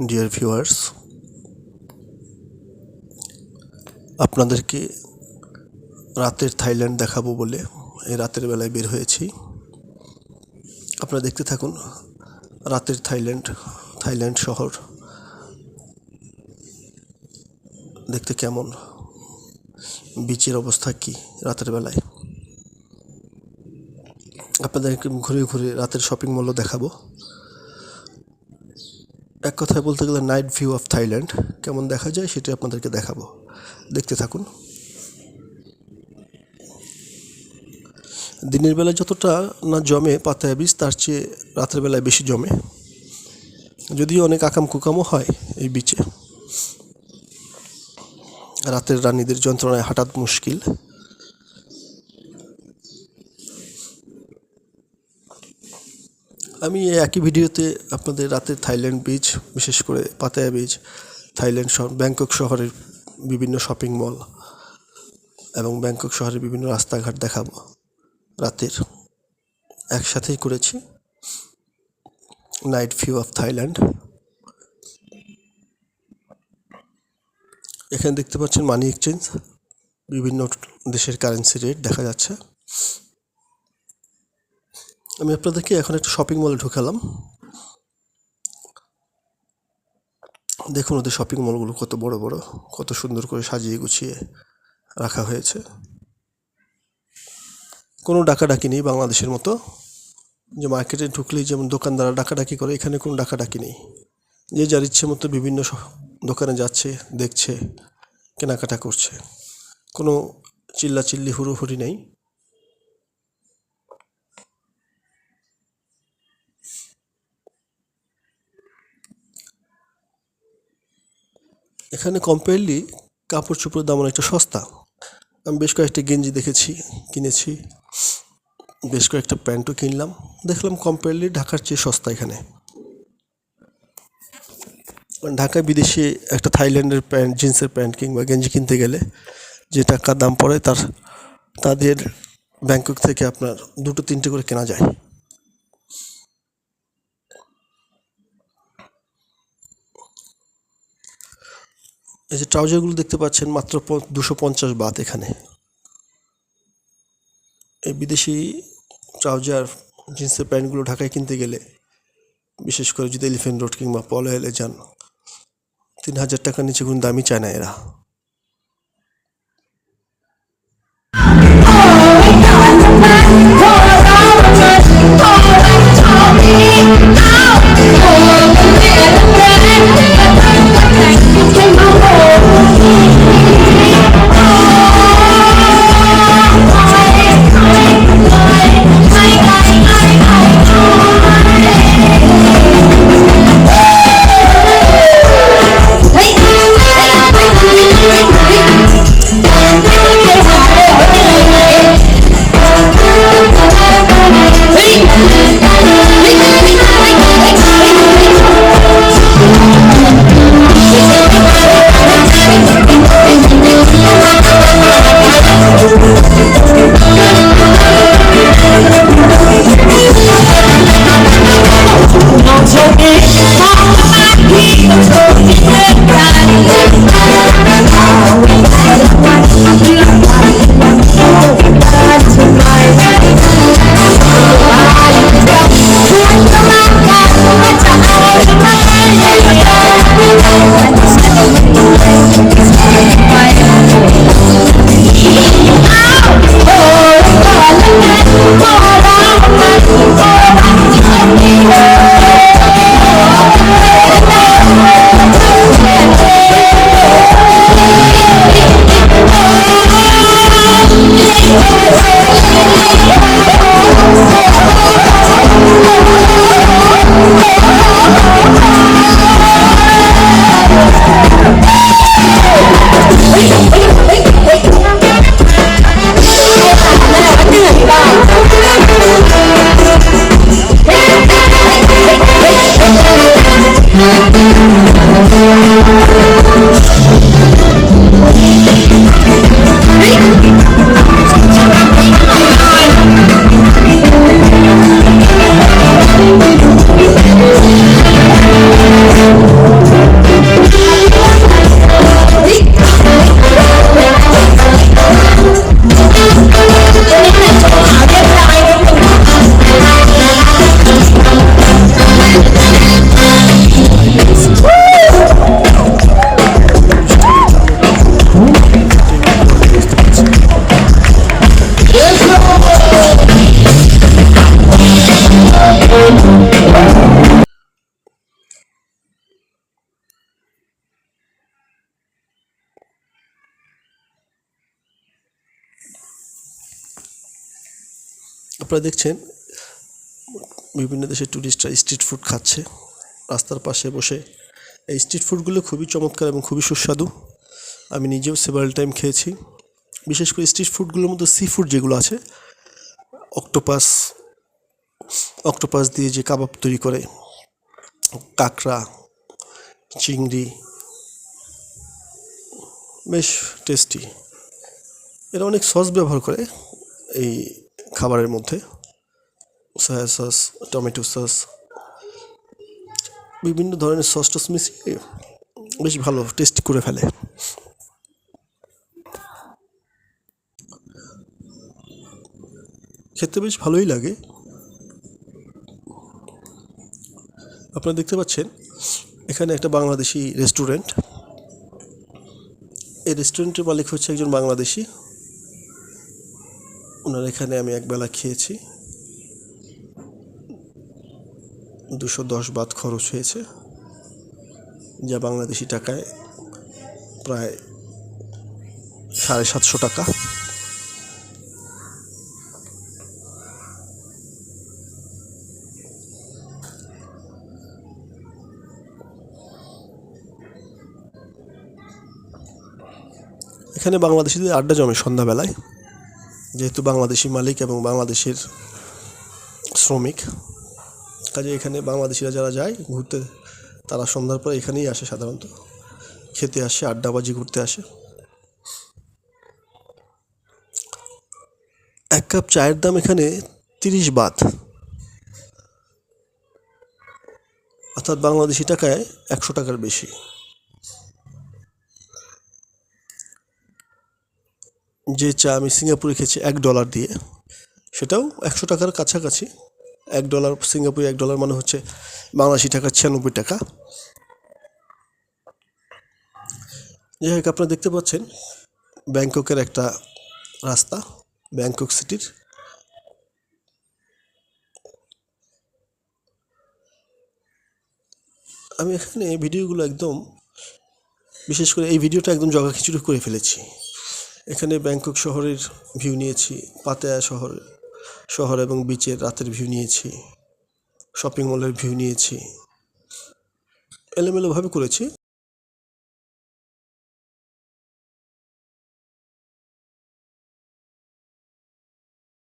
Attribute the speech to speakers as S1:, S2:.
S1: Dear viewers, আপনাদেরকে রাতের Thailand দেখাবো বলে এই রাতের বেলায় বের হয়েছি। আপনারা দেখতে থাকুন রাতের থাইল্যান্ড শহর দেখতে কেমন, বিচের অবস্থা কি রাতের বেলায়। আপনাদেরকে ঘুরে ঘুরে রাতের শপিং মলও দেখাবো। এক কথায় বলতে গেলে নাইট ভিউ অফ থাইল্যান্ড কেমন দেখা যায় সেটা আপনাদেরকে দেখাবো, দেখতে থাকুন। দিনের বেলায় যতটা না জমে পাতায়া বিচ, তার চেয়ে রাতের বেলায় বেশি জমে, যদিও অনেক আকাম কুকামও হয় এই বিচে। রাতের রানীদের যন্ত্রণায় হাঁটা মুশকিল। আমি একই ভিডিওতে আপনাদের রাতের থাইল্যান্ড বিচ, বিশেষ করে পাতায়া বিচ, থাইল্যান্ড শহর ব্যাংকক শহরের বিভিন্ন শপিং মল এবং ব্যাংকক শহরের বিভিন্ন রাস্তাঘাট দেখাবো রাতের। একসাথেই করেছি নাইট ভিউ অফ থাইল্যান্ড। এখানে দেখতে পাচ্ছেন মানি এক্সচেঞ্জ, বিভিন্ন দেশের কারেন্সি রেট দেখা যাচ্ছে। আমি আপনাদেরকে এখন একটা শপিং মলে ঢুকালাম। দেখুন ওদের শপিং মলগুলো কত বড় বড়, কত সুন্দর করে সাজিয়ে গুছিয়ে রাখা হয়েছে। কোনো ডাকাডাকি নেই বাংলাদেশের মতো, যে মার্কেটে ঢুকলেই যেমন দোকানদাররা ডাকাডাকি করে, এখানে কোনো ডাকাডাকি নেই। যে যার ইচ্ছে মতো বিভিন্ন দোকানে যাচ্ছে, দেখছে, কেনাকাটা করছে, কোনো চিল্লাচিল্লি হুড়োহুড়ি নেই। এখানে কম্পেয়ারলি কাপড় চোপড়ের দাম অনেকটা সস্তা। আমি বেশ কয়েকটা গেঞ্জি কিনেছি, বেশ কয়েকটা প্যান্টও কিনলাম। দেখলাম কম্পেয়ারলি ঢাকার চেয়ে সস্তা এখানে। ঢাকায় বিদেশি একটা থাইল্যান্ডের প্যান্ট, জিন্সের প্যান্ট কিংবা গেঞ্জি কিনতে গেলে যে টাকা দাম পড়ে তাদের ব্যাংকক থেকে আপনার 2-3টে করে কেনা যায়। এই যে ট্রাউজারগুলো দেখতে পাচ্ছেন মাত্র 250 বাত এখানে। এই বিদেশি ট্রাউজার, জিন্সের প্যান্টগুলো ঢাকায় কিনতে গেলে, বিশেষ করে যদি এলিফ্যান্ট রোড কিংবা পলো এলে যান, 3000 টাকার নিচে কোনো দামই চায় না এরা। আপনারা দেখছেন বিভিন্ন দেশের টুরিস্টরা স্ট্রিট ফুড খাচ্ছে রাস্তার পাশে বসে। এই স্ট্রিট ফুডগুলো খুবই চমৎকার এবং খুবই সুস্বাদু। আমি নিজেও সেভারাল টাইম খেয়েছি। বিশেষ করে স্ট্রিট ফুডগুলোর মধ্যে সি ফুড যেগুলো আছে, অক্টোপাস দিয়ে যে কাবাব তৈরি করে, কাঁকড়া, চিংড়ি, বেশ টেস্টি। এরা অনেক সস ব্যবহার করে এই খাবারের মধ্যে, সয়া সস, টমেটো সস, বিভিন্ন ধরনের সস টস মিশিয়ে বেশ ভালো টেস্টি করে ফেলে। খেতে বেশ ভালোই লাগে। আপনারা দেখতে পাচ্ছেন এখানে একটা বাংলাদেশি রেস্টুরেন্ট। এই রেস্টুরেন্টের মালিক হচ্ছে একজন বাংলাদেশি। ওনার এখানে আমি একবেলা খেয়েছি, 210 বাত খরচ হয়েছে, যা বাংলাদেশি টাকায় প্রায় 750 টাকা। এখানে বাংলাদেশিদের আড্ডা জমে সন্ধ্যাবেলায়, যেহেতু বাংলাদেশি মালিক এবং বাংলাদেশের শ্রমিক, কাজে এখানে বাংলাদেশিরা যারা যায় ঘুরতে, তারা সন্ধ্যার পর এখানেই আসে, সাধারণত খেতে আসে, আড্ডাবাজি করতে আসে। 1 কাপ চায়ের দাম এখানে 30 বাত, অর্থাৎ বাংলাদেশি টাকায় 100 টাকার বেশি। যে চা আমি সিঙ্গাপুরে খেয়েছি $1 দিয়ে, সেটাও 100 টাকার কাছাকাছি। $1 সিঙ্গাপুরে, $1 মানে হচ্ছে বাংলাদেশি টাকা 96 টাকা। যাই হোক, আপনারা দেখতে পাচ্ছেন ব্যাংককের একটা রাস্তা, ব্যাংকক সিটির। আমি এখানে ভিডিওগুলো একদম, বিশেষ করে এই ভিডিওটা একদম জগা খিচুড়ি করে ফেলেছি। এখানে ব্যাংকক শহরের ভিউ নিয়েছি, পাতায়া শহর এবং বিচের রাতের ভিউ নিয়েছি, শপিং মলের ভিউ নিয়েছি। এলোমেলোভাবে করেছি,